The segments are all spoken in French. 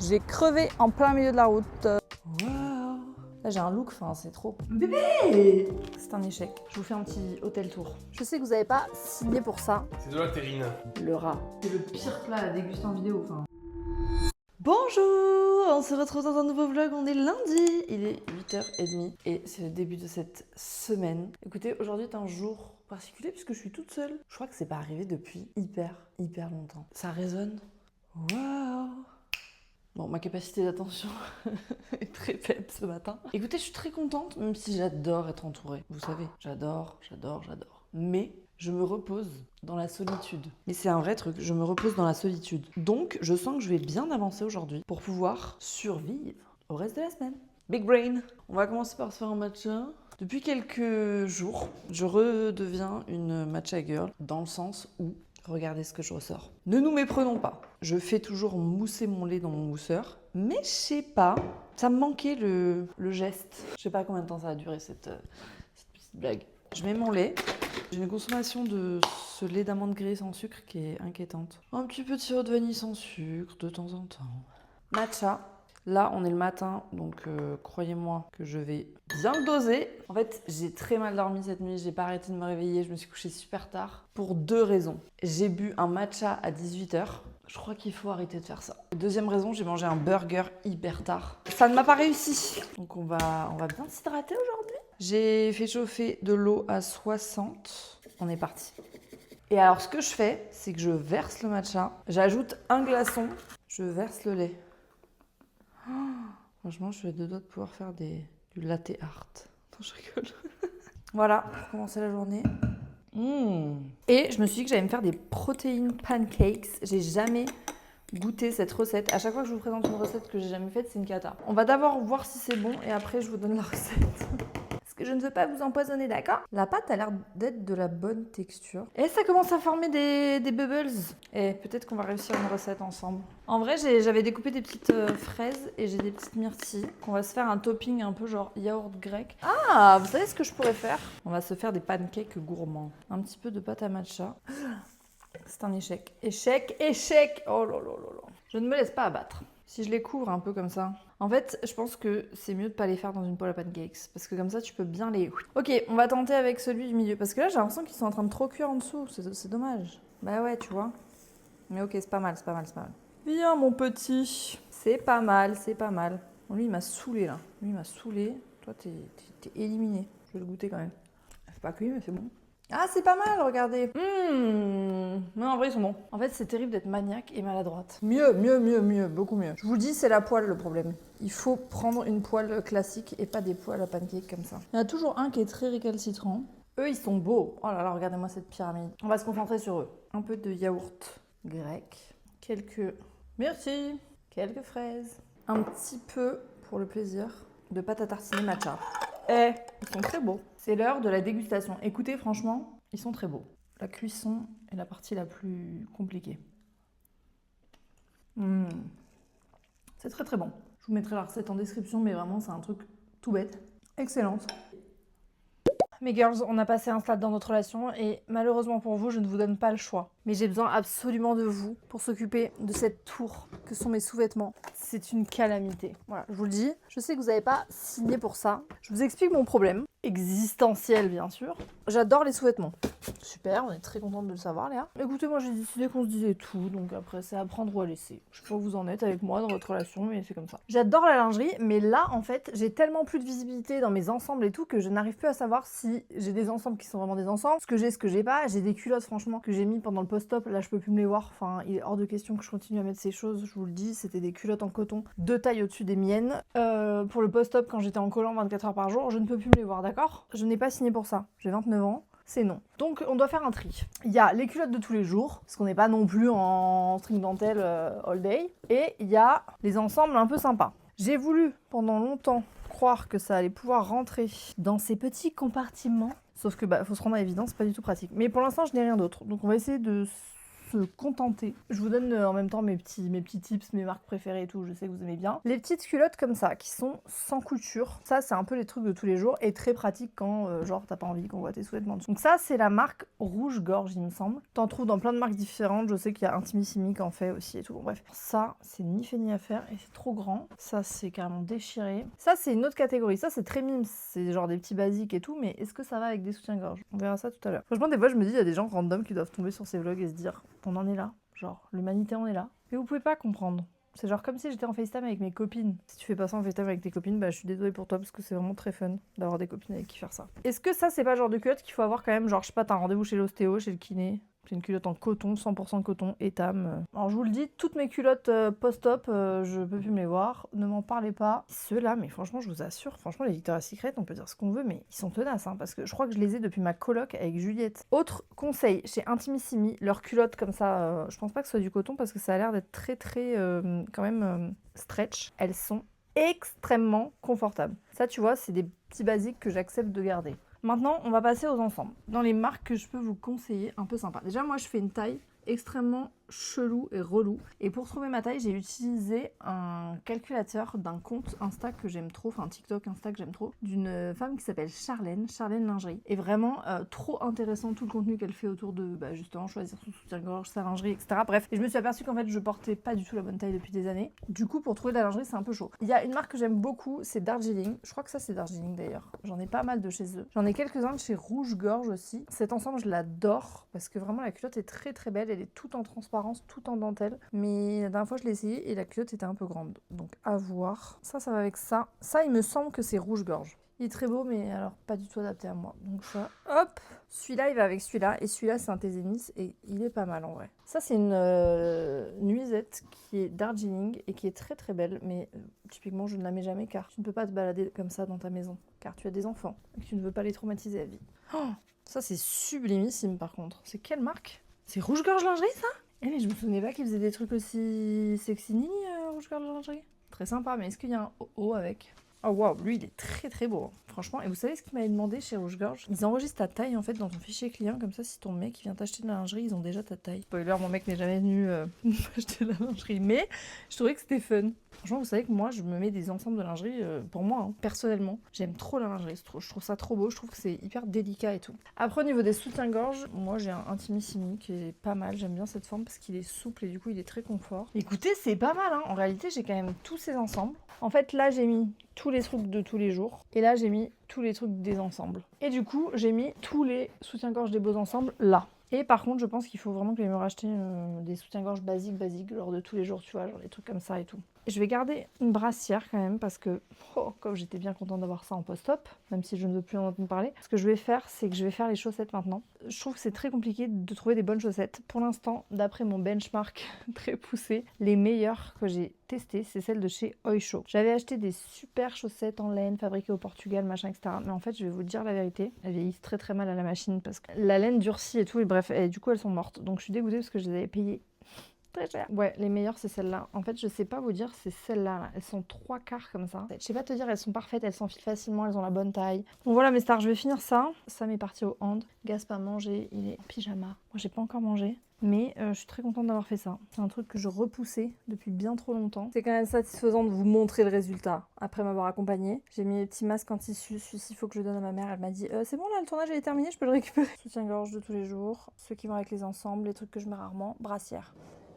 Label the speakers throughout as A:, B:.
A: J'ai crevé en plein milieu de la route. Waouh. Là j'ai un look, enfin c'est trop. Bébé. C'est un échec. Je vous fais un petit hôtel tour. Je sais que vous n'avez pas signé pour ça.
B: C'est de la terrine.
A: Le rat. C'est le pire plat à déguster en vidéo, enfin. Bonjour, on se retrouve dans un nouveau vlog, on est lundi, il est 8h30 et c'est le début de cette semaine. Écoutez, aujourd'hui est un jour particulier puisque je suis toute seule. Je crois que c'est pas arrivé depuis hyper longtemps. Ça résonne. Waouh. Bon, ma capacité d'attention est très faible ce matin. Écoutez, je suis très contente, même si j'adore être entourée. Vous savez, j'adore. Mais je me repose dans la solitude. Mais c'est un vrai truc, je me repose dans la solitude. Donc, je sens que je vais bien avancer aujourd'hui pour pouvoir survivre au reste de la semaine. Big brain. On va commencer par se faire un matcha. Depuis quelques jours, je redeviens une matcha girl dans le sens où regardez ce que je ressors. Ne nous méprenons pas. Je fais toujours mousser mon lait dans mon mousseur, mais je sais pas, ça me manquait le geste. Je sais pas combien de temps ça a duré cette petite blague. Je mets mon lait. J'ai une consommation de ce lait d'amande grillé sans sucre qui est inquiétante. Un petit peu de sirop de vanille sans sucre de temps en temps. Matcha. Là, on est le matin, donc croyez-moi que je vais bien le doser. En fait, j'ai très mal dormi cette nuit, j'ai pas arrêté de me réveiller, je me suis couchée super tard. Pour deux raisons. J'ai bu un matcha à 18h. Je crois qu'il faut arrêter de faire ça. Deuxième raison, j'ai mangé un burger hyper tard. Ça ne m'a pas réussi. Donc on va bien s'hydrater aujourd'hui. J'ai fait chauffer de l'eau à 60. On est parti. Et alors, ce que je fais, c'est que je verse le matcha, j'ajoute un glaçon, je verse le lait. Oh, franchement, je suis à deux doigts de pouvoir faire du latte art. Attends, je rigole. Voilà, pour commencer la journée. Et je me suis dit que j'allais me faire des protéines pancakes. J'ai jamais goûté cette recette. À chaque fois que je vous présente une recette que j'ai jamais faite, c'est une cata. On va d'abord voir si c'est bon et après je vous donne la recette. Parce que je ne veux pas vous empoisonner, d'accord? La pâte a l'air d'être de la bonne texture. Et ça commence à former des bubbles. Et peut-être qu'on va réussir une recette ensemble. En vrai, j'avais découpé des petites fraises et j'ai des petites myrtilles. On va se faire un topping un peu genre yaourt grec. Ah, vous savez ce que je pourrais faire? On va se faire des pancakes gourmands. Un petit peu de pâte à matcha. C'est un échec. Échec. Oh là là là là. Je ne me laisse pas abattre. Si je les couvre un peu comme ça. En fait, je pense que c'est mieux de pas les faire dans une poêle à pancakes. Parce que comme ça, tu peux bien les... Ok, on va tenter avec celui du milieu. Parce que là, j'ai l'impression qu'ils sont en train de trop cuire en dessous. C'est dommage. Bah ouais, tu vois. Mais ok, c'est pas mal. Viens, mon petit. C'est pas mal. Bon, lui, il m'a saoulé, là. Toi, t'es éliminé. Je vais le goûter quand même. C'est pas cuit, mais c'est bon. Ah, c'est pas mal, regardez. Non, en vrai, ils sont bons. En fait, c'est terrible d'être maniaque et maladroite. Mieux, beaucoup mieux. Je vous dis, c'est la poêle le problème. Il faut prendre une poêle classique et pas des poêles à pancakes comme ça. Il y en a toujours un qui est très récalcitrant. Eux, ils sont beaux. Oh là là, regardez-moi cette pyramide. On va se concentrer sur eux. Un peu de yaourt grec. Merci. Quelques fraises. Un petit peu, pour le plaisir, de pâte à tartiner matcha. Ils sont très beaux. C'est l'heure de la dégustation. Écoutez, franchement, ils sont très beaux. La cuisson est la partie la plus compliquée. C'est très bon. Je vous mettrai la recette en description, mais vraiment, c'est un truc tout bête. Excellente. Mes girls, on a passé un stade dans notre relation et malheureusement pour vous, je ne vous donne pas le choix. Mais j'ai besoin absolument de vous pour s'occuper de cette tour que sont mes sous-vêtements. C'est une calamité. Voilà, je vous le dis. Je sais que vous n'avez pas signé pour ça. Je vous explique mon problème. Existentiel, bien sûr. J'adore les sous-vêtements. Super, on est très contente de le savoir, Léa. Écoutez, moi j'ai décidé qu'on se disait tout, donc après c'est à prendre ou à laisser. Je sais pas où vous en êtes avec moi dans votre relation, mais c'est comme ça. J'adore la lingerie, mais là en fait, j'ai tellement plus de visibilité dans mes ensembles et tout que je n'arrive plus à savoir si j'ai des ensembles qui sont vraiment des ensembles, ce que j'ai pas. J'ai des culottes franchement que j'ai mis pendant le post-op, là je peux plus me les voir. Enfin, il est hors de question que je continue à mettre ces choses, je vous le dis, c'était des culottes en coton, 2 tailles au-dessus des miennes. Pour le post-op quand j'étais en collant 24 heures par jour, je ne peux plus me les voir, d'accord? Je n'ai pas signé pour ça. J'ai 29 ans. C'est non. Donc on doit faire un tri. Il y a les culottes de tous les jours, parce qu'on n'est pas non plus en string dentelle all day. Et il y a les ensembles un peu sympas. J'ai voulu pendant longtemps croire que ça allait pouvoir rentrer dans ces petits compartiments. Sauf que faut se rendre à l'évidence, c'est pas du tout pratique. Mais pour l'instant, je n'ai rien d'autre. Donc on va essayer de
B: se contenter. Je vous donne en même temps mes petits tips, mes marques préférées et tout, je sais que vous aimez bien. Les petites culottes comme ça, qui sont sans couture. Ça, c'est un peu les trucs de tous les jours et très pratique quand, genre, t'as pas envie qu'on voit tes sous-vêtements dessous. Donc ça, c'est la marque Rouge Gorge, il me semble. T'en trouves dans plein de marques différentes. Je sais qu'il y a Intimissimi qui en fait aussi et tout. Bon, bref, ça, c'est ni fait ni à faire et c'est trop grand. Ça, c'est carrément déchiré. Ça, c'est une autre catégorie. Ça, c'est très mime. C'est genre des petits basiques et tout, mais est-ce que ça va avec des soutiens-gorge? On verra ça tout à l'heure. Franchement, des fois, je me dis, il y a des gens random qui doivent tomber sur ces vlogs et se dire, on en est là. Genre, l'humanité en est là. Mais vous pouvez pas comprendre. C'est genre comme si j'étais en FaceTime avec mes copines. Si tu fais pas ça en FaceTime avec tes copines, bah je suis désolée pour toi parce que c'est vraiment très fun d'avoir des copines avec qui faire ça. Est-ce que ça, c'est pas le genre de culotte qu'il faut avoir quand même? Genre, je sais pas, t'as un rendez-vous chez l'ostéo, chez le kiné. C'est une culotte en coton, 100% coton, étame. Alors je vous le dis, toutes mes culottes post-op, je peux plus me les voir. Ne m'en parlez pas. Ceux-là, mais franchement, je vous assure, franchement, les Victoria's Secret, on peut dire ce qu'on veut, mais ils sont tenaces, hein, parce que je crois que je les ai depuis ma coloc avec Juliette. Autre conseil, chez Intimissimi, leurs culottes comme ça, je pense pas que ce soit du coton, parce que ça a l'air d'être très, quand même stretch. Elles sont extrêmement confortables. Ça, tu vois, c'est des petits basiques que j'accepte de garder. Maintenant, on va passer aux ensembles. Dans les marques que je peux vous conseiller, un peu sympa. Déjà, moi, je fais une taille extrêmement chelou et relou. Et pour trouver ma taille, j'ai utilisé un calculateur d'un compte Insta que j'aime trop, enfin TikTok, Insta que j'aime trop, d'une femme qui s'appelle Charlène Lingerie. Et vraiment trop intéressant tout le contenu qu'elle fait autour de justement choisir son soutien-gorge, sa lingerie, etc. Bref, et je me suis aperçue qu'en fait je portais pas du tout la bonne taille depuis des années. Du coup, pour trouver de la lingerie, c'est un peu chaud. Il y a une marque que j'aime beaucoup, c'est Darjeeling. Je crois que ça c'est Darjeeling d'ailleurs. J'en ai pas mal de chez eux. J'en ai quelques-uns de chez Rouge Gorge aussi. Cet ensemble, je l'adore parce que vraiment la culotte est très très belle. Elle est toute en transparence, tout en dentelle. Mais la dernière fois, je l'ai essayé et la culotte était un peu grande. Donc à voir. Ça va avec ça. Ça, il me semble que c'est rouge-gorge. Il est très beau, mais alors pas du tout adapté à moi. Donc ça, hop. Celui-là, il va avec celui-là. Et celui-là, c'est un Tézénis et il est pas mal en vrai. Ça, c'est une nuisette qui est Darjeeling et qui est très très belle. Mais typiquement, je ne la mets jamais car tu ne peux pas te balader comme ça dans ta maison. Car tu as des enfants et que tu ne veux pas les traumatiser à vie. Oh, ça, c'est sublimissime par contre. C'est quelle marque? C'est Rouge-Gorge Lingerie, ça? Eh mais je me souvenais pas qu'ils faisaient des trucs aussi sexy nini, Rouge-Gorge Lingerie. Très sympa, mais est-ce qu'il y a un O avec? Oh waouh, lui il est très très beau, hein. Franchement. Et vous savez ce qu'ils m'avaient demandé chez Rouge-Gorge? Ils enregistrent ta taille en fait dans ton fichier client, comme ça si ton mec vient t'acheter de la lingerie, ils ont déjà ta taille. Spoiler, mon mec n'est jamais venu m'acheter de la lingerie, mais je trouvais que c'était fun. Franchement, vous savez que moi je me mets des ensembles de lingerie pour moi, hein, personnellement. J'aime trop la lingerie, je trouve ça trop beau, je trouve que c'est hyper délicat et tout. Après au niveau des soutiens-gorge, moi j'ai un Intimissimi qui est pas mal, j'aime bien cette forme parce qu'il est souple et du coup il est très confort. Écoutez, c'est pas mal, hein. En réalité j'ai quand même tous ces ensembles. En fait là j'ai mis tous les trucs de tous les jours et là j'ai mis tous les trucs des ensembles. Et du coup j'ai mis tous les soutiens-gorge des beaux ensembles là. Et par contre, je pense qu'il faut vraiment que je me racheter des soutiens-gorge basiques, genre de tous les jours, tu vois, genre des trucs comme ça et tout. Et je vais garder une brassière quand même parce que, comme j'étais bien contente d'avoir ça en post-op, même si je ne veux plus en entendre parler, ce que je vais faire, c'est que je vais faire les chaussettes maintenant. Je trouve que c'est très compliqué de trouver des bonnes chaussettes. Pour l'instant, d'après mon benchmark très poussé, les meilleures que j'ai testées, c'est celles de chez Oysho. J'avais acheté des super chaussettes en laine fabriquées au Portugal, machin, etc. Mais en fait, je vais vous dire la vérité, elles vieillissent très très mal à la machine parce que la laine durcit et tout, et bref, et du coup elles sont mortes. Donc je suis dégoûtée parce que je les avais payées très cher. Ouais, les meilleures c'est celles-là. En fait, je sais pas vous dire, c'est celles-là. Là. Elles sont 3/4 comme ça. Je sais pas te dire, elles sont parfaites, elles s'enfilent facilement, elles ont la bonne taille. Bon voilà mes stars, je vais finir ça. Sam est parti au hand. Gasp a mangé, il est en pyjama. Moi j'ai pas encore mangé. Mais je suis très contente d'avoir fait ça. C'est un truc que je repoussais depuis bien trop longtemps. C'est quand même satisfaisant de vous montrer le résultat après m'avoir accompagnée. J'ai mis les petits masques en tissu. Celui-ci, il faut que je le donne à ma mère. Elle m'a dit c'est bon là, le tournage est terminé, je peux le récupérer. Soutien-gorge de tous les jours. Ceux qui vont avec les ensembles, les trucs que je mets rarement. Brassière.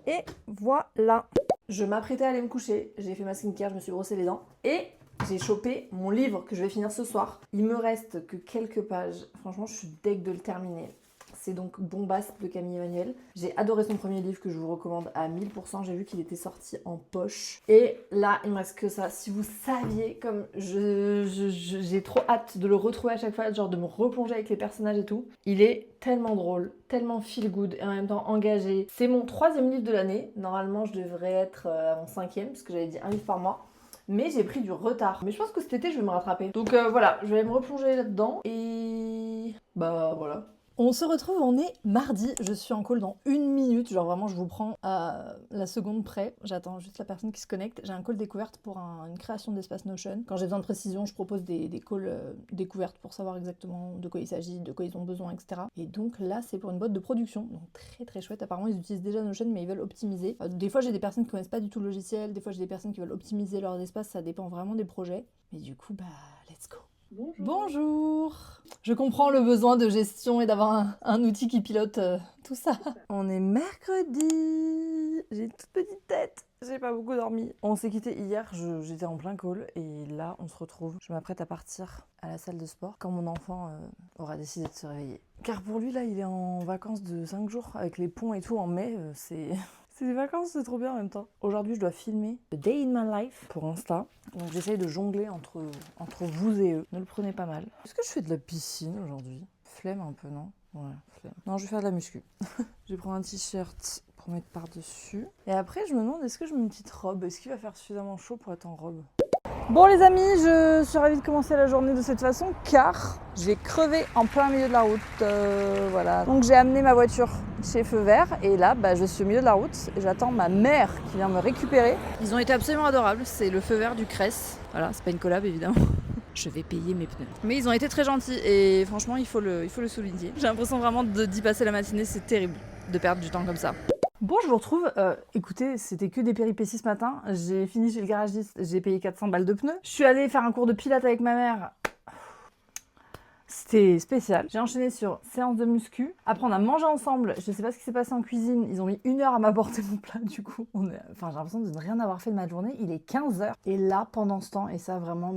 B: Et voilà. Je m'apprêtais à aller me coucher. J'ai fait ma skincare, je me suis brossé les dents. Et j'ai chopé mon livre que je vais finir ce soir. Il me reste que quelques pages. Franchement, je suis deg de le terminer. C'est donc Bombast de Camille Emmanuel. J'ai adoré son premier livre que je vous recommande à 1000%. J'ai vu qu'il était sorti en poche. Et là, il me reste que ça. Si vous saviez comme j'ai trop hâte de le retrouver à chaque fois, genre de me replonger avec les personnages et tout. Il est tellement drôle, tellement feel good et en même temps engagé. C'est mon 3e livre de l'année. Normalement, je devrais être à mon 5e parce que j'avais dit un livre par mois. Mais j'ai pris du retard. Mais je pense que cet été, je vais me rattraper. Donc voilà, je vais me replonger là-dedans. Et bah voilà. On se retrouve, on est mardi, je suis en call dans 1 minute, genre vraiment je vous prends à la seconde près, j'attends juste la personne qui se connecte, j'ai un call découverte pour une création d'espace Notion. Quand j'ai besoin de précision, je propose des calls découvertes pour savoir exactement de quoi il s'agit, de quoi ils ont besoin, etc. Et donc là c'est pour une boîte de production, donc très très chouette, apparemment ils utilisent déjà Notion mais ils veulent optimiser. Des fois j'ai des personnes qui connaissent pas du tout le logiciel, des fois j'ai des personnes qui veulent optimiser leurs espaces, ça dépend vraiment des projets. Mais du coup bah let's go.
A: Bonjour.
B: Bonjour. Je comprends le besoin de gestion et d'avoir un outil qui pilote tout ça. On est mercredi. J'ai une toute petite tête. J'ai pas beaucoup dormi. On s'est quitté hier, j'étais en plein call et là on se retrouve. Je m'apprête à partir à la salle de sport quand mon enfant aura décidé de se réveiller. Car pour lui là il est en vacances de 5 jours avec les ponts et tout en mai, c'est... C'est des vacances, c'est trop bien en même temps. Aujourd'hui, je dois filmer The Day in My Life pour Insta. Donc j'essaye de jongler entre vous et eux. Ne le prenez pas mal. Est-ce que je fais de la piscine aujourd'hui? Flemme un peu, non? Ouais, flemme. Non, je vais faire de la muscu. Je vais prendre un t-shirt pour mettre par-dessus. Et après, je me demande, est-ce que je mets une petite robe? Est-ce qu'il va faire suffisamment chaud pour être en robe? Bon les amis, je suis ravie de commencer la journée de cette façon car j'ai crevé en plein milieu de la route. Voilà. Donc j'ai amené ma voiture chez Feu Vert et là je suis au milieu de la route et j'attends ma mère qui vient me récupérer. Ils ont été absolument adorables, c'est le Feu Vert du Cress. Voilà, c'est pas une collab évidemment. Je vais payer mes pneus. Mais ils ont été très gentils et franchement il faut le souligner. J'ai l'impression vraiment d'y passer la matinée, c'est terrible de perdre du temps comme ça. Bon, je vous retrouve. Écoutez, c'était que des péripéties ce matin. J'ai fini chez le garagiste, j'ai payé 400 balles de pneus. Je suis allée faire un cours de pilates avec ma mère. C'était spécial. J'ai enchaîné sur séance de muscu. Après, on a mangé ensemble. Je sais pas ce qui s'est passé en cuisine. Ils ont mis 1 heure à m'apporter mon plat. Du coup, j'ai l'impression de ne rien avoir fait de ma journée. Il est 15h. Et là, pendant ce temps, et ça vraiment,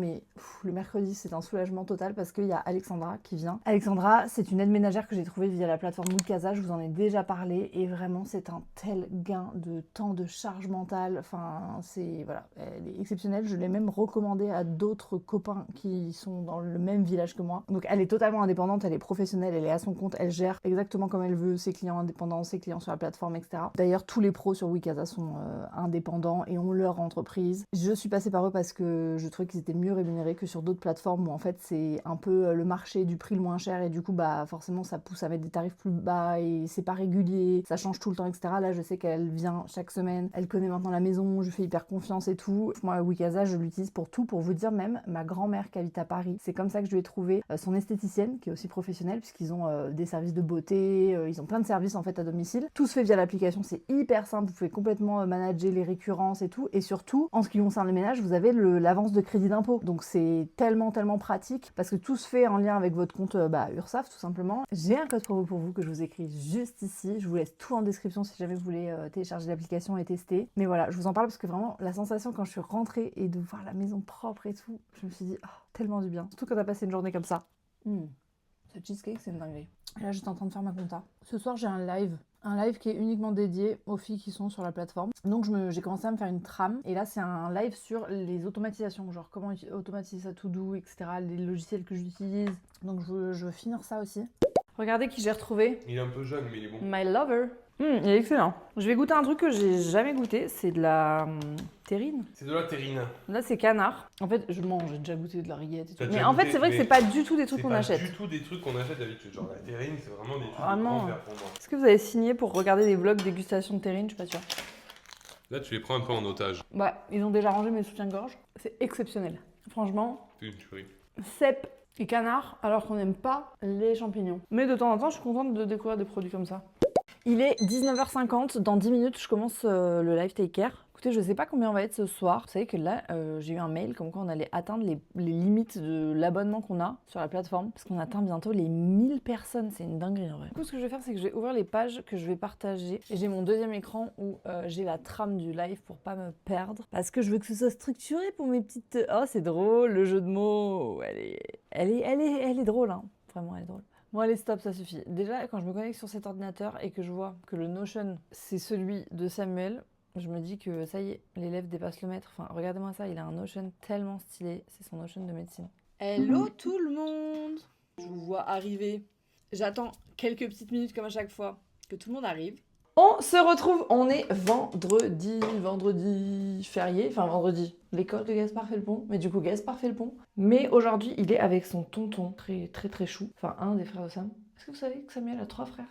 B: le mercredi, c'est un soulagement total parce qu'il y a Alexandra qui vient. Alexandra, c'est une aide ménagère que j'ai trouvée via la plateforme Wikasa. Je vous en ai déjà parlé. Et vraiment, c'est un tel gain de temps, de charge mentale. Enfin, voilà, elle est exceptionnelle. Je l'ai même recommandée à d'autres copains qui sont dans le même village que moi. Donc, elle est totalement indépendante, elle est professionnelle, elle est à son compte, elle gère exactement comme elle veut ses clients indépendants, ses clients sur la plateforme, etc. D'ailleurs, tous les pros sur Wikasa sont indépendants et ont leur entreprise. Je suis passée par eux parce que je trouvais qu'ils étaient mieux rémunérés que sur d'autres plateformes où en fait c'est un peu le marché du prix le moins cher et du coup forcément ça pousse à mettre des tarifs plus bas et c'est pas régulier, ça change tout le temps, etc. Là je sais qu'elle vient chaque semaine, elle connaît maintenant la maison, je fais hyper confiance et tout. Moi Wikasa je l'utilise pour tout, pour vous dire même ma grand-mère qui habite à Paris, c'est comme ça que je lui ai trouvé son esthéticienne qui est aussi professionnelle puisqu'ils ont des services de beauté, ils ont plein de services en fait à domicile. Tout se fait via l'application, c'est hyper simple, vous pouvez complètement manager les récurrences et tout. Et surtout, en ce qui concerne le ménage, vous avez l'avance de crédit d'impôt. Donc c'est tellement pratique parce que tout se fait en lien avec votre compte URSSAF tout simplement. J'ai un code promo pour vous que je vous écris juste ici. Je vous laisse tout en description si jamais vous voulez télécharger l'application et tester. Mais voilà, je vous en parle parce que vraiment la sensation quand je suis rentrée et de voir la maison propre et tout, je me suis dit tellement du bien. Surtout quand t'as passé une journée comme ça. Ce cheesecake, c'est une dinguerie. Et là, j'étais en train de faire ma compta. Ce soir, j'ai un live qui est uniquement dédié aux filles qui sont sur la plateforme. Donc, j'ai commencé à me faire une trame. Et là, c'est un live sur les automatisations, genre comment automatiser sa to-do, etc., les logiciels que j'utilise. Donc, je veux finir ça aussi. Regardez qui j'ai retrouvé.
C: Il est un peu jeune, mais il est bon.
B: My lover. Il est excellent. Je vais goûter un truc que j'ai jamais goûté, c'est de la terrine.
C: C'est de la terrine.
B: Là, c'est canard. En fait, j'ai déjà goûté de la rillette et tout.
C: T'as
B: Mais
C: déjà
B: en fait,
C: goûté,
B: c'est vrai que
C: mais
B: c'est pas du tout des trucs qu'on achète.
C: C'est pas du tout des trucs qu'on achète d'habitude. Genre la terrine, c'est vraiment des trucs
B: Vraiment.
C: de grand-père pour moi.
B: Est-ce que vous avez signé pour regarder des vlogs dégustation de terrine? Je suis pas sûre.
C: Là, tu les prends un peu en otage.
B: Bah, ils ont déjà rangé mes soutiens-gorge. C'est exceptionnel. Franchement,
C: C'est une tuerie.
B: cèpe et canard, alors qu'on n'aime pas les champignons. Mais de temps en temps, je suis contente de découvrir des produits comme ça. Il est 19h50. Dans 10 minutes, je commence le live Take Care. Écoutez, je sais pas combien on va être ce soir. Vous savez que là, j'ai eu un mail comme quoi on allait atteindre les limites de l'abonnement qu'on a sur la plateforme. Parce qu'on atteint bientôt les 1000 personnes. C'est une dinguerie en vrai. Du coup, ce que je vais faire, c'est que je vais ouvrir les pages que je vais partager. Et j'ai mon deuxième écran où j'ai la trame du live pour pas me perdre. Parce que je veux que ce soit structuré pour mes petites... Oh, c'est drôle, le jeu de mots. Elle est drôle, hein. Vraiment, elle est drôle. Bon allez stop, ça suffit. Déjà quand je me connecte sur cet ordinateur et que je vois que le Notion c'est celui de Samuel, je me dis que ça y est, l'élève dépasse le maître. Enfin regardez-moi ça, il a un Notion tellement stylé, c'est son Notion de médecine. Hello tout le monde. Je vous vois arriver. J'attends quelques petites minutes comme à chaque fois que tout le monde arrive. On se retrouve, on est vendredi férié, enfin vendredi. L'école de Gaspard fait le pont, mais du coup Gaspard fait le pont. Mais aujourd'hui, il est avec son tonton, très chou, enfin un des frères de Sam.
A: Est-ce que vous savez que Samuel a 3 frères?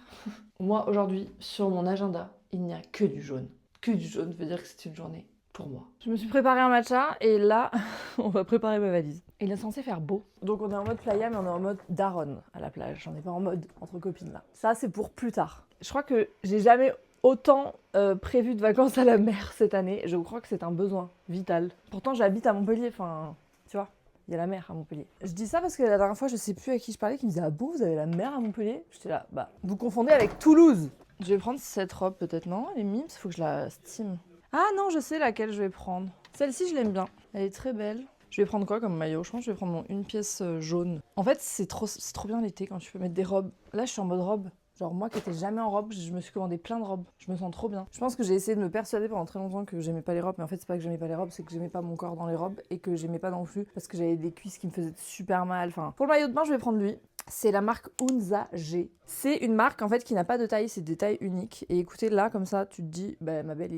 A: Moi, aujourd'hui, sur mon agenda, il n'y a que du jaune. Que du jaune veut dire que c'est une journée pour moi. Je me suis préparé un matcha et là, on va préparer ma valise. Il est censé faire beau. Donc on est en mode playa, mais on est en mode daronne à la plage. On n'est pas en mode entre copines là. Ça, c'est pour plus tard. Je crois que j'ai jamais autant prévu de vacances à la mer cette année. Je crois que c'est un besoin vital. Pourtant, j'habite à Montpellier, enfin, tu vois. Il y a la mer à Montpellier. Je dis ça parce que la dernière fois, je sais plus à qui je parlais, qui me disait « Ah bon, vous avez la mer à Montpellier ?» J'étais là, bah, vous confondez avec Toulouse. Je vais prendre cette robe peut-être, non? Elle est mimes, il faut que je la steam. Ah non, je sais laquelle je vais prendre. Celle-ci, je l'aime bien. Elle est très belle. Je vais prendre quoi comme maillot? Je pense que je vais prendre une pièce jaune. En fait, c'est trop bien l'été quand tu peux mettre des robes. Là, je suis en mode robe. Genre moi qui étais jamais en robe, je me suis commandé plein de robes. Je me sens trop bien. Je pense que j'ai essayé de me persuader pendant très longtemps que j'aimais pas les robes, mais en fait c'est pas que j'aimais pas les robes, c'est que j'aimais pas mon corps dans les robes et que j'aimais pas non plus parce que j'avais des cuisses qui me faisaient super mal. Enfin, pour le maillot de bain, je vais prendre lui. C'est la marque Unza G. C'est une marque en fait qui n'a pas de taille, c'est des tailles uniques. Et écoutez, là comme ça, tu te dis, bah ma belle,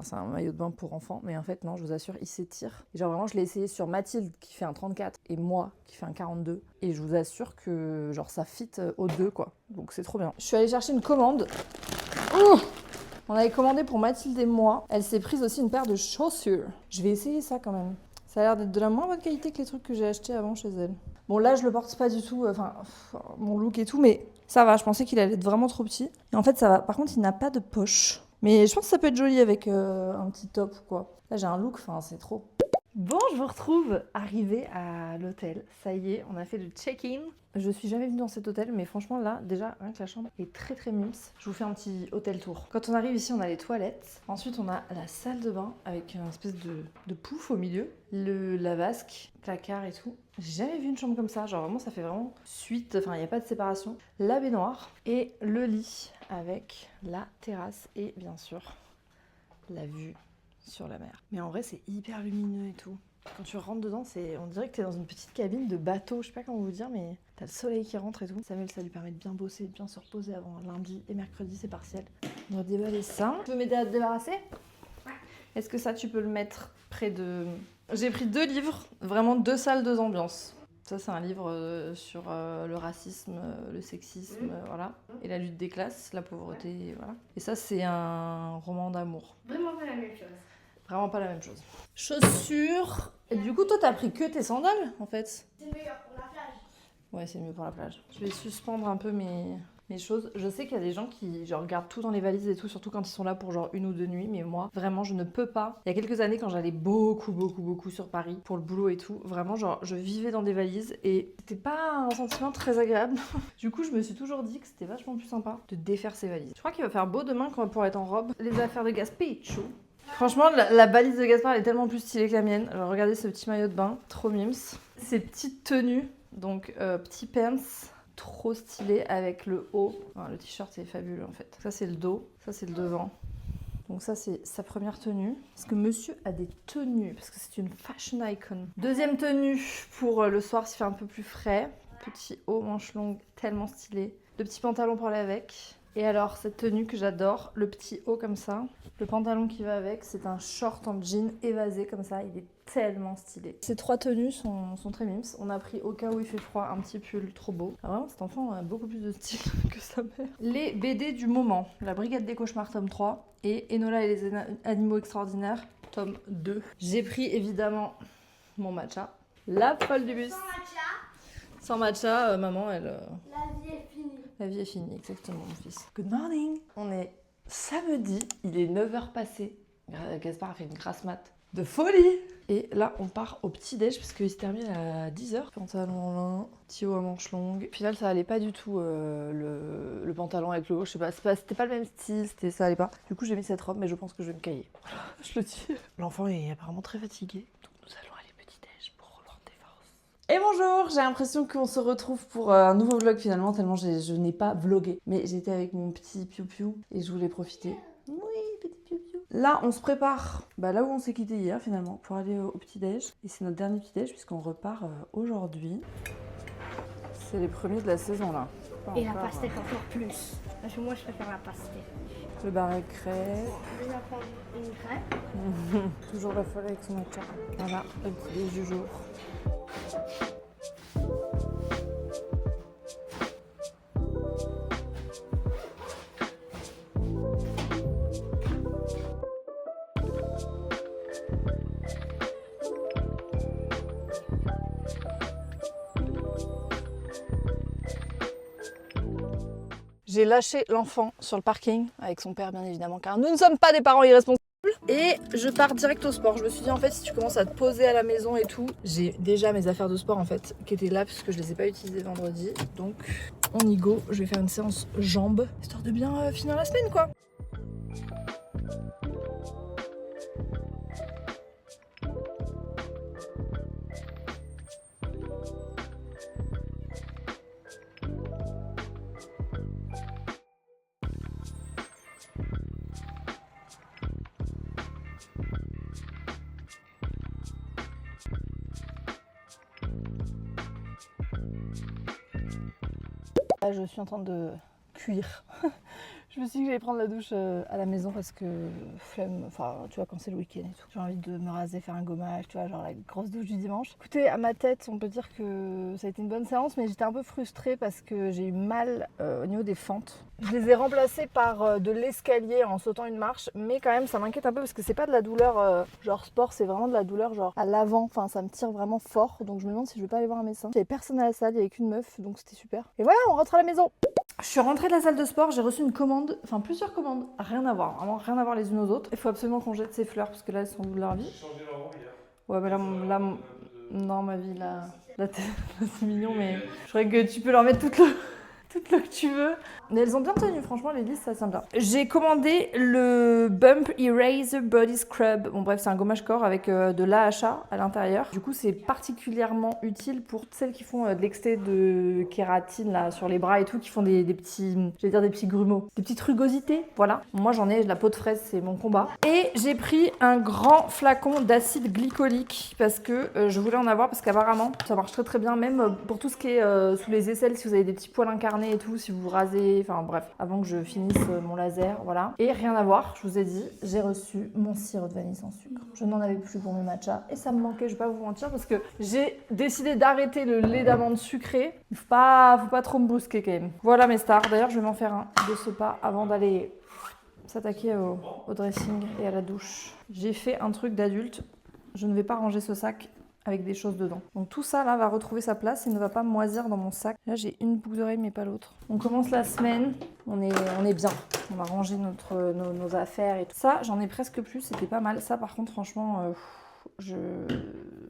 A: c'est un maillot de bain pour enfants, mais en fait non, je vous assure, il s'étire. Et genre vraiment, je l'ai essayé sur Mathilde qui fait un 34 et moi qui fait un 42. Et je vous assure que genre ça fit aux deux quoi. Donc c'est trop bien. Je suis allée chercher une commande. Oh, on avait commandé pour Mathilde et moi. Elle s'est prise aussi une paire de chaussures. Je vais essayer ça quand même. Ça a l'air d'être de la moins bonne qualité que les trucs que j'ai achetés avant chez elle. Bon là je le porte pas du tout, mon look et tout, mais ça va, je pensais qu'il allait être vraiment trop petit. Et en fait ça va, par contre il n'a pas de poche. Mais je pense que ça peut être joli avec un petit top ou quoi. Là j'ai un look, c'est trop. Bon, je vous retrouve arrivée à l'hôtel. Ça y est, on a fait le check-in. Je suis jamais venue dans cet hôtel, mais franchement là, déjà, rien que la chambre est très très mimes. Je vous fais un petit hôtel tour. Quand on arrive ici, on a les toilettes. Ensuite, on a la salle de bain avec une espèce de pouf au milieu. La vasque, placard et tout. J'ai jamais vu une chambre comme ça. Genre vraiment, ça fait vraiment suite. Enfin, il n'y a pas de séparation. La baignoire et le lit avec la terrasse et bien sûr la vue sur la mer. Mais en vrai, c'est hyper lumineux et tout. Quand tu rentres dedans, on dirait que t'es dans une petite cabine de bateau, je sais pas comment vous dire, mais t'as le soleil qui rentre et tout. Samuel, ça lui permet de bien bosser, de bien se reposer avant lundi et mercredi, c'est partiel. On va déballer ça. Tu peux m'aider à te débarrasser? Ouais. Est-ce que ça, tu peux le mettre près de... J'ai pris 2 livres, vraiment 2 salles, 2 ambiances. Ça, c'est un livre sur le racisme, le sexisme, voilà. Et la lutte des classes, la pauvreté, voilà. Et ça, c'est un roman d'amour.
D: Vraiment pas la même chose.
A: Vraiment pas la même chose. Chaussures. Et du coup, toi, t'as pris que tes sandales, en fait.
D: C'est meilleur pour la plage.
A: Ouais, c'est mieux pour la plage. Je vais suspendre un peu mes choses. Je sais qu'il y a des gens qui genre gardent tout dans les valises et tout, surtout quand ils sont là pour genre 1 ou 2 nuits, mais moi, vraiment, je ne peux pas. Il y a quelques années, quand j'allais beaucoup sur Paris pour le boulot et tout, vraiment, genre, je vivais dans des valises et c'était pas un sentiment très agréable. Du coup, je me suis toujours dit que c'était vachement plus sympa de défaire ces valises. Je crois qu'il va faire beau demain quand on va pouvoir être en robe. Les affaires de Gaspecho. Franchement, la valise de Gaspard elle est tellement plus stylée que la mienne. Alors, regardez ce petit maillot de bain, trop mimes. Ces petites tenues, donc petits pants, trop stylés avec le haut. Enfin, le t-shirt c'est fabuleux en fait. Ça c'est le dos, ça c'est le devant. Donc ça c'est sa première tenue. Parce que monsieur a des tenues, parce que c'est une fashion icon. Deuxième tenue pour le soir s'il fait un peu plus frais. Petit haut, manche longue, tellement stylé. Le petit pantalon pour aller avec. Et alors, cette tenue que j'adore, le petit haut comme ça, le pantalon qui va avec, c'est un short en jean évasé comme ça, il est tellement stylé. Ces 3 tenues sont très mimes. On a pris au cas où il fait froid un petit pull trop beau. Ah, vraiment, cet enfant a beaucoup plus de style que sa mère. Les BD du moment, La Brigade des Cauchemars tome 3 et Enola et les Animaux Extraordinaires tome 2. J'ai pris évidemment mon matcha, la folle du bus.
D: Sans matcha,
A: Sans matcha, maman, elle...
D: la vie est finie.
A: La vie est finie, exactement, mon fils. Good morning. On est samedi, il est 9h passé. Gaspard a fait une grasse mat de folie. Et là, on part au petit-déj, parce qu'il se termine à 10h. Pantalon lin, petit haut à manches longues. Au final, ça allait pas du tout, le pantalon avec le haut. Je sais pas, c'était pas le même style, ça allait pas. Du coup, j'ai mis cette robe, mais je pense que je vais me cailler. Voilà, je le dis. L'enfant est apparemment très fatigué. Donc, nous allons aller petit-déj pour reprendre des forces. Et bonjour, j'ai l'impression qu'on se retrouve pour un nouveau vlog finalement, tellement je n'ai pas vlogué. Mais j'étais avec mon petit piou-piou et je voulais profiter. Oui, petit piou-piou. Là, on se prépare là où on s'est quitté hier finalement pour aller au petit-déj. Et c'est notre dernier petit-déj puisqu'on repart aujourd'hui. C'est les premiers de la saison là.
D: Et la pastèque encore plus. Parce que moi, je préfère la pastèque.
A: Le bar à crêpes.
D: Je vais prendre une crêpe.
A: Toujours la folle avec son matcha. Voilà, le petit-déj du jour.
B: J'ai lâché l'enfant sur le parking, avec son père bien évidemment, car nous ne sommes pas des parents irresponsables. Et je pars direct au sport. Je me suis dit en fait si tu commences à te poser à la maison et tout, j'ai déjà mes affaires de sport en fait qui étaient là puisque je les ai pas utilisées vendredi. Donc on y go, je vais faire une séance jambes, histoire de bien finir la semaine quoi. Là, je suis en train de cuire. Je me suis dit que j'allais prendre la douche à la maison parce que flemme, enfin tu vois quand c'est le week-end et tout. J'ai envie de me raser, faire un gommage, tu vois, genre la grosse douche du dimanche. Écoutez, à ma tête, on peut dire que ça a été une bonne séance, mais j'étais un peu frustrée parce que j'ai eu mal au niveau des fentes. Je les ai remplacées par de l'escalier en sautant une marche, mais quand même ça m'inquiète un peu parce que c'est pas de la douleur genre sport, c'est vraiment de la douleur genre à l'avant, enfin ça me tire vraiment fort, donc je me demande si je vais pas aller voir un médecin. Il y avait personne à la salle, il y avait qu'une meuf, donc c'était super. Et voilà, on rentre à la maison. Je suis rentrée de la salle de sport, j'ai reçu une commande, enfin plusieurs commandes, rien à voir, vraiment rien à voir les unes aux autres. Il faut absolument qu'on jette ces fleurs parce que là elles sont au bout de leur vie.
C: J'ai changé leur hier.
A: Ouais, mais là, non, ma vie, là c'est mignon, mais je crois que tu peux leur mettre toute l'eau que tu veux. Mais elles ont bien tenu, franchement, les listes, ça tient bien. J'ai commandé le Bump Eraser Body Scrub. Bon, bref, c'est un gommage corps avec de l'AHA à l'intérieur. Du coup, c'est particulièrement utile pour celles qui font de l'extrait de kératine là, sur les bras et tout, qui font des petits, j'allais dire des petits grumeaux, des petites rugosités. Voilà. Moi, j'en ai, la peau de fraise, c'est mon combat. Et j'ai pris un grand flacon d'acide glycolique parce que je voulais en avoir parce qu'apparemment, ça marche très très bien, même pour tout ce qui est sous les aisselles, si vous avez des petits poils incarnés et tout, si vous vous rasez, enfin bref, avant que je finisse mon laser, voilà. Et rien à voir, je vous ai dit, j'ai reçu mon sirop de vanille sans sucre. Je n'en avais plus pour mes matchas et ça me manquait, je vais pas vous mentir, parce que j'ai décidé d'arrêter le lait d'amande sucré. Il faut pas trop me brusquer quand même. Voilà mes stars, d'ailleurs je vais m'en faire un de ce pas avant d'aller s'attaquer au dressing et à la douche. J'ai fait un truc d'adulte, je ne vais pas ranger ce sac avec des choses dedans. Donc tout ça là va retrouver sa place, il ne va pas moisir dans mon sac. Là j'ai une boucle d'oreille mais pas l'autre. On commence la semaine, on est bien. On va ranger nos affaires et tout. Ça j'en ai presque plus, c'était pas mal. Ça par contre franchement,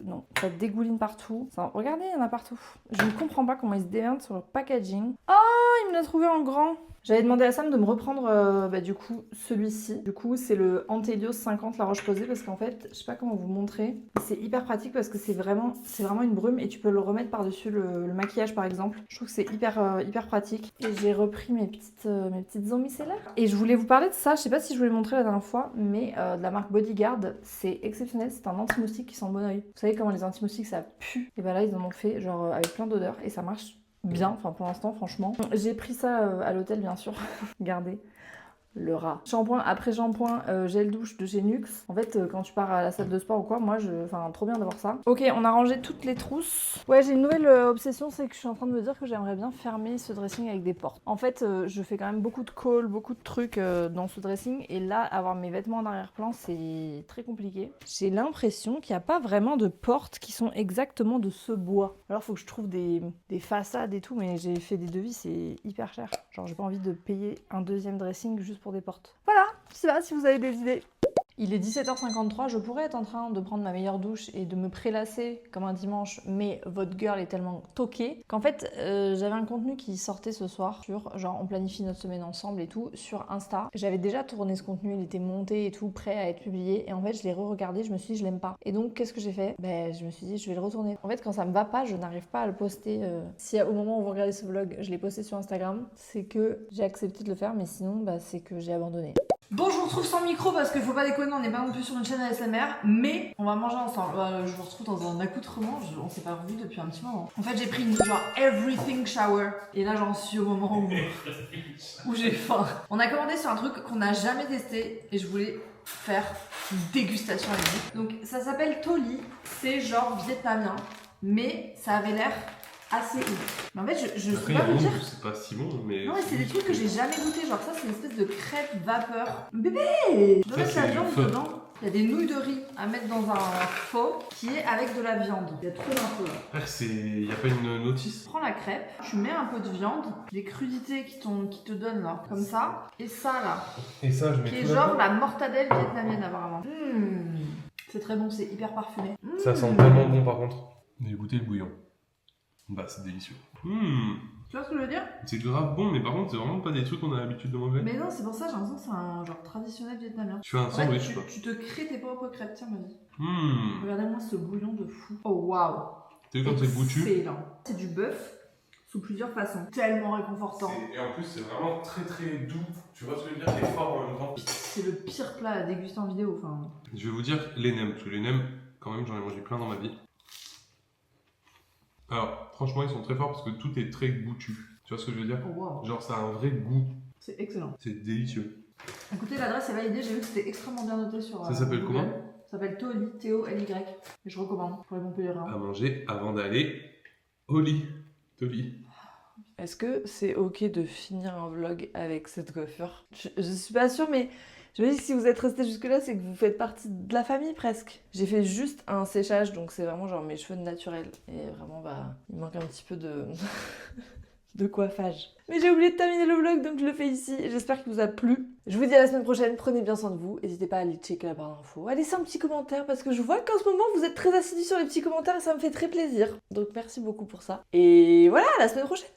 A: non, ça dégouline partout. Ça, regardez, il y en a partout. Je ne comprends pas comment ils se démerdent sur le packaging. Oh, il me l'a trouvé en grand. J'avais demandé à Sam de me reprendre du coup celui-ci. Du coup c'est le Antelios 50 La Roche-Posay parce qu'en fait je sais pas comment vous montrer. C'est hyper pratique parce que c'est vraiment une brume et tu peux le remettre par-dessus le maquillage par exemple. Je trouve que c'est hyper pratique. Et j'ai repris mes petites eaux micellaires. Et je voulais vous parler de ça, je sais pas si je vous l'ai montré la dernière fois, mais de la marque Bodyguard, c'est exceptionnel, c'est un anti-moustique qui sent le bon oeil. Vous savez comment les anti-moustiques ça pue? Et bah là ils en ont fait genre avec plein d'odeurs et ça marche bien, enfin pour l'instant franchement. J'ai pris ça à l'hôtel bien sûr, regardez. Le rat. Shampoing après shampoing, gel douche de chez Nuxe. En fait, quand tu pars à la salle de sport ou quoi, moi, enfin, trop bien d'avoir ça. Ok, on a rangé toutes les trousses. Ouais, j'ai une nouvelle obsession, c'est que je suis en train de me dire que j'aimerais bien fermer ce dressing avec des portes. En fait, je fais quand même beaucoup de call, beaucoup de trucs dans ce dressing. Et là, avoir mes vêtements en arrière-plan, c'est très compliqué. J'ai l'impression qu'il n'y a pas vraiment de portes qui sont exactement de ce bois. Alors, faut que je trouve des façades et tout, mais j'ai fait des devis, c'est hyper cher. Genre, j'ai pas envie de payer un deuxième dressing juste pour des portes. Voilà, je sais pas si vous avez des idées. Il est 17h53, je pourrais être en train de prendre ma meilleure douche et de me prélasser comme un dimanche, mais votre girl est tellement toquée qu'en fait j'avais un contenu qui sortait ce soir sur genre on planifie notre semaine ensemble et tout sur Insta. J'avais déjà tourné ce contenu, il était monté et tout, prêt à être publié et en fait je l'ai re-regardé, je me suis dit je l'aime pas. Et donc qu'est-ce que j'ai fait? Ben je me suis dit je vais le retourner. En fait quand ça me va pas, je n'arrive pas à le poster. Si au moment où vous regardez ce vlog, je l'ai posté sur Instagram, c'est que j'ai accepté de le faire, mais sinon bah, c'est que j'ai abandonné. Bon, je vous retrouve sans micro parce qu'il faut pas déconner, on n'est pas non plus sur une chaîne ASMR, mais on va manger ensemble. Je vous retrouve dans un accoutrement, on s'est pas revu depuis un petit moment. En fait, j'ai pris une genre everything shower et là j'en suis au moment où j'ai faim. On a commandé sur un truc qu'on n'a jamais testé et je voulais faire une dégustation avec vous. Donc ça s'appelle Toli, c'est genre vietnamien, mais ça avait l'air
B: assez ouf. Mais en fait, je sais
C: Après,
B: pas vous dire.
C: c'est pas si bon, mais.
B: Non, mais c'est des trucs que j'ai jamais goûté. Genre, ça, c'est une espèce de crêpe vapeur. Bébé! Je dois
C: Ça,
B: mettre la
C: c'est
B: viande
C: le feu.
B: dedans. Il y a des nouilles de riz à mettre dans un faux qui est avec de la viande. Il y a trop d'infos là.
C: Frère, y a pas une notice?
B: Tu prends la crêpe, tu mets un peu de viande, les crudités qui te donnent là, comme ça, et ça là,
C: Et ça, je mets
B: qui est
C: tout
B: genre
C: là-dedans.
B: la mortadelle vietnamienne apparemment. C'est très bon, c'est hyper parfumé.
C: Ça sent tellement bon par contre. J'ai goûté le bouillon. Bah, c'est délicieux.
B: Tu vois ce que je veux dire?
C: C'est grave bon, mais par contre, c'est vraiment pas des trucs qu'on a l'habitude de manger.
B: Mais non, c'est pour ça, j'ai l'impression que c'est un genre traditionnel vietnamien.
C: Tu fais un
B: En fait,
C: sandwich, quoi.
B: tu te crées tes propres crêpes, tiens, vas-y.
C: Mmh.
B: Regardez-moi ce bouillon de fou. Oh waouh!
C: T'as vu comme c'est goûtu?
B: Excellent. C'est du bœuf sous plusieurs façons. Tellement réconfortant.
C: Et en plus, c'est vraiment très très doux. Tu vois ce que je veux dire? C'est fort en même temps.
B: C'est le pire plat à déguster en vidéo. Enfin,
C: Je vais vous dire les nems, parce que les nems, quand même, j'en ai mangé plein dans ma vie. Alors, franchement, ils sont très forts parce que tout est très goûtu. Tu vois ce que je veux dire?
B: oh waouh.
C: Genre, ça a un vrai goût.
B: C'est excellent.
C: C'est délicieux.
B: Écoutez, l'adresse est validée, j'ai vu que c'était extrêmement bien noté sur.
C: Ça s'appelle
B: Google.
C: comment?
B: Ça s'appelle Toli, T-O-L-Y. Et je recommande pour les bons pèlerins.
C: À manger avant d'aller au lit. Toli.
A: Est-ce que c'est ok de finir un vlog avec cette coiffure? Je suis pas sûre, mais je me dis que si vous êtes resté jusque-là, c'est que vous faites partie de la famille presque. J'ai fait juste un séchage, donc c'est vraiment genre mes cheveux naturels. Et vraiment, bah, il manque un petit peu de... de coiffage. Mais j'ai oublié de terminer le vlog, donc je le fais ici. J'espère qu'il vous a plu. Je vous dis à la semaine prochaine, prenez bien soin de vous. N'hésitez pas à aller checker la barre d'infos, à laisser un petit commentaire, parce que je vois qu'en ce moment, vous êtes très assidus sur les petits commentaires et ça me fait très plaisir. Donc merci beaucoup pour ça. Et voilà, à la semaine prochaine.